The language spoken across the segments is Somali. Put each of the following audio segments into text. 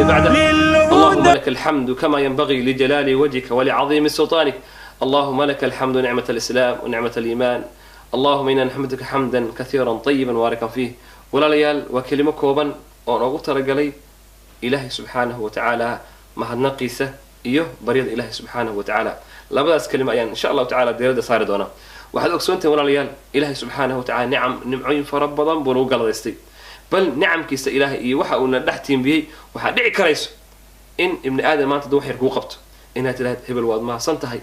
نبي بعده. اللهم لك الحمد كما ينبغي لجلال وجهك ولعظيم سلطانك. اللهم لك الحمد نعمة الإسلام ونعمة الإيمان. اللهم إنا نحمدك حمدا كثيرا طيبا مباركا فيه. ولا ليال وكلمة كوبا ونغط رجلي إلهي سبحانه وتعالى mahadnaqiisa iyo baryada ilaahay subxaanahu wa tacaala labadaas kelimo ayaan insha allahu tacaala diirada saari doonaa. waxaad ogsoontahay walaalayaal ilaahay subxaanahu wa tacaala nimcooyin fara badan buu nagu galadaystay, bal nicamkiisa ilaahay iyo waxa uuna dhex tiimbiyey waxaa dhici karayso in ibni aadam maanta dad wax yar kuu qabto inaad tidhaahd hebel waad mahadsan tahay,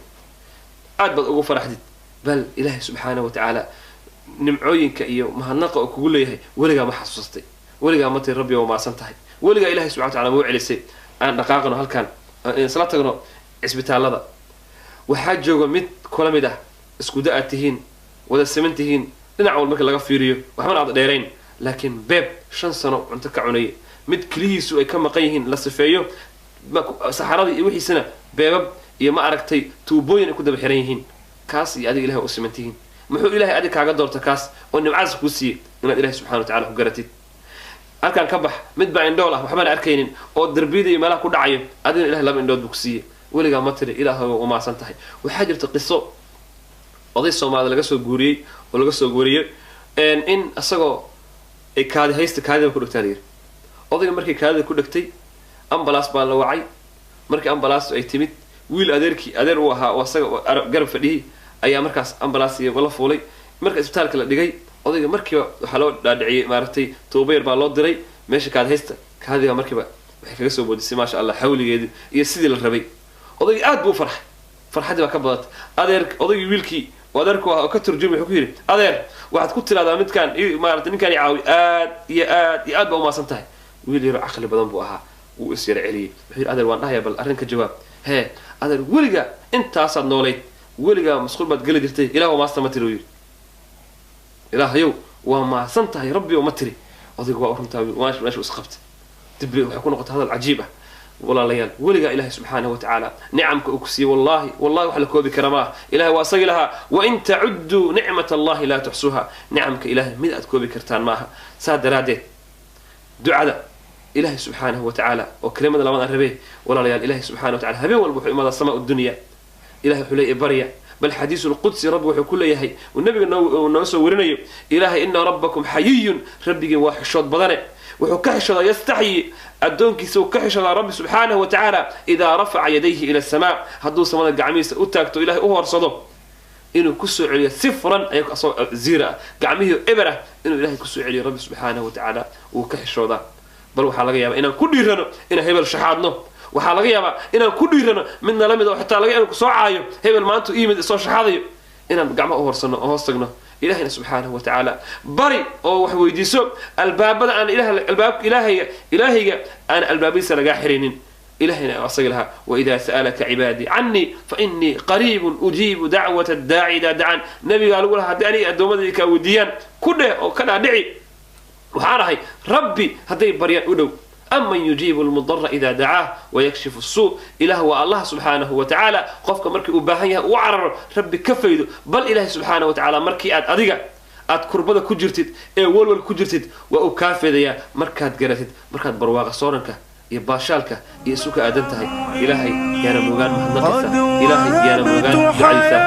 aad baad ugu faraxdid, bal ilaahay subxaanahu wa tacaala nimcooyinka iyo mahadnaqa oo kugu leeyahay weligaa ma xasuustay, weligaa ma tii rabbi waa mahadsan tahay, weligaa ilaahay subxana wa tacaala ma u celisay. aan dhaqaaqno halkan isla tagno cisbitaalada waxaa jooga mid kula mid ah isku da-aad tihiin wada siman tihiin dhinac walba marka laga fiiriyo waxbana aad dheerayn, laakiin beeb 5 sano cunto ka cunaya mid kelihiisu ay ka maqan yihiin la sifeeyo saxaradii iyo wixiisana beebab iyo ma aragtay tuubooyin ay ku daba xiran yihiin, kaas iyo adiga ilahay u siman tihiin. muxuu ilaahay adiga kaaga doorta kaas oo nimcaas kuu siiyey inaad ilaahay subxana wa tacala ku garatid. halkan ka bax mid baa indhool ah waxbana arkaynin oo darbiyada iyo meelaha ku dhacayo, adigana ilahay 2 indhood buu ku siiyey, weligaa ma tiri ilaahay waa umaasan tahay. waxaa jirta qiso oday Soomaali laga soo guuriyey in asagoo ay kaadida ku dhigtay odayga markii kaadida ku dhigtay ambalaas baa la wacay. markii ambalaas ay timid wiil adeer uu ahaa oo asaga garab fadhiyay ayaa markaas ambalaas iyo la fuulay. marka isbitaalka la dhigay odayga markiiba waxa loo dhaadhiciyay maartay toobayr baa loo diray meesha kaadiga markiiba waxay kaga soo boodisay ma sha Allah xawligeedu iyo sidii la rabay. odayga aad buu farxadii baa ka badatay. odayga wiilkii adeerku ah oo ka turjumay wuxuu ku yiri adeer waxaad ku tiraahdaa midkan maartay ninkan caawi aad baa u maasan tahay. wiil yar aqli badan buu ahaa uu is yar celiyay wuxuu yiri adeer waan dhahayaa bal arrinka jawaab adeer weliga intaasaad noolayd weliga masquul baad gali jirtay ilaahu maasta ma tiro yiri ilaahayow waa maasan tahay rabbi oo ma tiri. odaygu waa runtaa meesha is qabtay dib waxay ku noqotay hadal cajiib ah. walaalayaal weligaa ilaahay subxaanahu wa tacaala nicamka uu ku siiyey wallahi wax la koobi kara maaha. ilaahay waa asagii lahaa wain tacudduu nicmat allahi laa tuxsuuha, nicamka ilaahay mid aad koobi kartaan maaha. saa daraaddeed ducada ilaahay subxaanahu wa tacaala oo kelimada labaad aan rabee walaalayaal ilaahay subxaanahu wa tacaala habeen walba wuxuu imaadaa samaa dunya ilahay wuxuu leeyahay barya. بل حديث القدس رب وحكول يهي والنبي نوسو ورنيو إلهي إن ربكم حيي ربك وحشود بدنه وحكحشد يستحي الدونك سو كحشد رب سبحانه وتعالى إذا رفع يديه إلى السماء هدو سمانا الجعميس أتاكتو إلهي أهور صدو إنه كسو عليه صفرا أيك زيرة جعميه إبرة إنه إلهي كسو عليه رب سبحانه وتعالى وكحشد بل وحلاقي يا إن كل يرنو إن هبل شحادنا waxaa laga yaabaa inaan ku dhiirano midna la mid oo xitaa laga ku soo caayo hebel maanta iimid soo shaxadayo inaan gacmo u horsano oo hoos tagno ilaahayna subxaanahu wa tacaala bari oo wax weydiiso albaabada aan ilaahayga aan albaabadiisa laga xirinin. إلهنا أصل لها وإذا سألك عبادي عني فإني قريب أجيب دعوة الداعي إذا دعان. نبي قالوا لها دعني أدومدك وديان كله أو كان دعي وحارهي ربي هذي بريان أدو أمن يجيب المضر إذا دعاه ويكشف السوء إله هو الله سبحانه وتعالى. قفك مركي أباهيها وعرر ربي كفيده بل إله سبحانه وتعالى مركي أدقى كربضة كجرتد والول كجرتد وأكافذ يا مركات جرتد مركات برواقة صورنك يباشالك يسوك أدنتهي إلهي يا رموغان محنقسة إلهي يا رموغان دعيسة